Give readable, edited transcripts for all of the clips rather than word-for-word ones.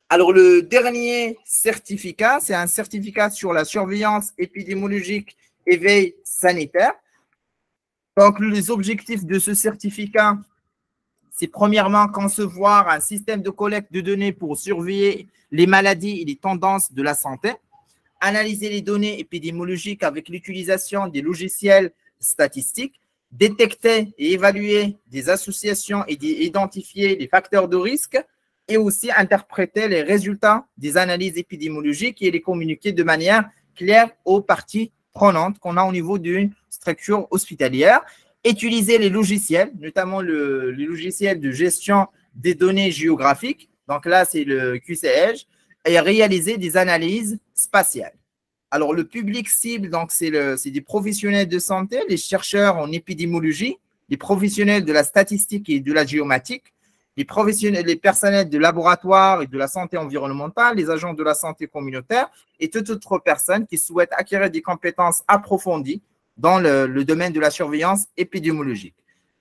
Alors, le dernier certificat, c'est un certificat sur la surveillance épidémiologique et veille sanitaire. Donc, les objectifs de ce certificat, c'est premièrement concevoir un système de collecte de données pour surveiller les maladies et les tendances de la santé, analyser les données épidémiologiques avec l'utilisation des logiciels statistiques, détecter et évaluer des associations et identifier les facteurs de risque, et aussi interpréter les résultats des analyses épidémiologiques et les communiquer de manière claire aux parties prenantes qu'on a au niveau d'une structure hospitalière. Utiliser les logiciels, notamment les logiciels de gestion des données géographiques, donc là c'est le QCH, et réaliser des analyses spatiales. Alors le public cible, donc c'est des professionnels de santé, les chercheurs en épidémiologie, les professionnels de la statistique et de la géomatique, les personnels de laboratoire et de la santé environnementale, les agents de la santé communautaire et toute autre personne qui souhaite acquérir des compétences approfondies dans le domaine de la surveillance épidémiologique.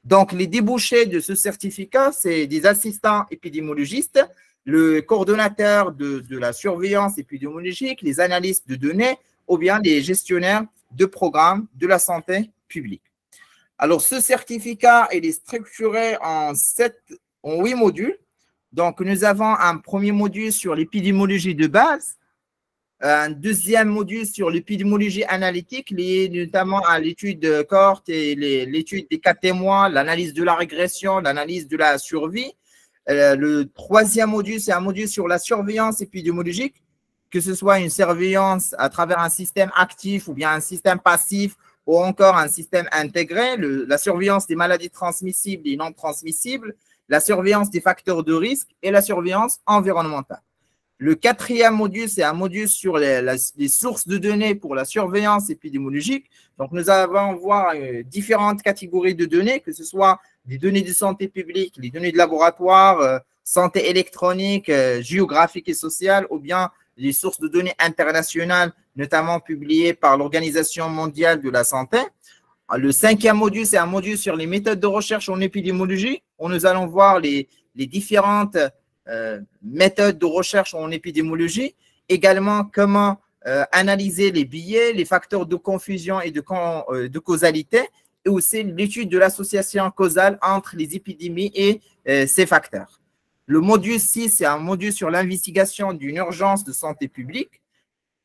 Donc, les débouchés de ce certificat, c'est des assistants épidémiologistes, le coordonnateur de la surveillance épidémiologique, les analystes de données ou bien les gestionnaires de programmes de la santé publique. Alors, ce certificat, il est structuré en 8 modules. Donc, nous avons un premier module sur l'épidémiologie de base, un deuxième module sur l'épidémiologie analytique, lié notamment à l'étude de cohorte et l'étude des cas témoins, l'analyse de la régression, l'analyse de la survie. Le troisième module, c'est un module sur la surveillance épidémiologique, que ce soit une surveillance à travers un système actif ou bien un système passif ou encore un système intégré, la surveillance des maladies transmissibles et non transmissibles, la surveillance des facteurs de risque et la surveillance environnementale. Le quatrième module, c'est un module sur les sources de données pour la surveillance épidémiologique. Donc, nous allons voir différentes catégories de données, que ce soit des données de santé publique, les données de laboratoire, santé électronique, géographique et sociale, ou bien les sources de données internationales, notamment publiées par l'Organisation mondiale de la santé. Le cinquième module, c'est un module sur les méthodes de recherche en épidémiologie, où nous allons voir les différentes méthodes de recherche en épidémiologie, également comment analyser les biais, les facteurs de confusion et de causalité, et aussi l'étude de l'association causale entre les épidémies et ces facteurs. Le module 6, c'est un module sur l'investigation d'une urgence de santé publique.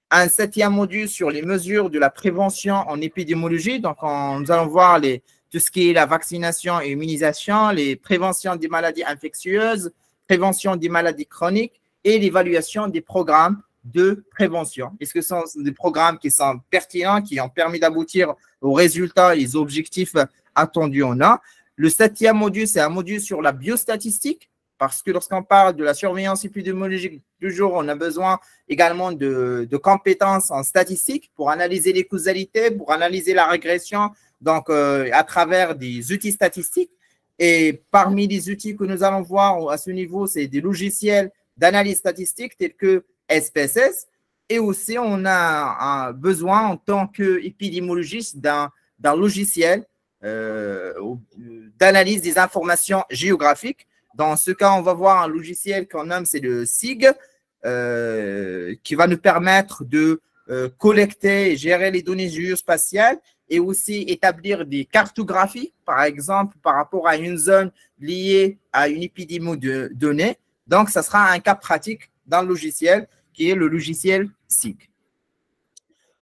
Un septième module sur les mesures de la prévention en épidémiologie. Donc, nous allons voir tout ce qui est la vaccination et immunisation, les préventions des maladies infectieuses, prévention des maladies chroniques et l'évaluation des programmes de prévention. Est-ce que ce sont des programmes qui sont pertinents, qui ont permis d'aboutir aux résultats et aux objectifs attendus en a? Le septième module, c'est un module sur la biostatistique, parce que lorsqu'on parle de la surveillance épidémiologique, toujours, on a besoin également de compétences en statistique pour analyser les causalités, pour analyser la régression, donc à travers des outils statistiques. Et parmi les outils que nous allons voir à ce niveau, c'est des logiciels d'analyse statistique tels que SPSS. Et aussi, on a un besoin en tant qu'épidémiologiste d'un logiciel d'analyse des informations géographiques. Dans ce cas, on va voir un logiciel qu'on nomme, c'est le SIG, qui va nous permettre de collecter et gérer les données géospatiales et aussi établir des cartographies, par exemple, par rapport à une zone liée à une épidémie de données. Donc, ça sera un cas pratique dans le logiciel qui est le logiciel SIG.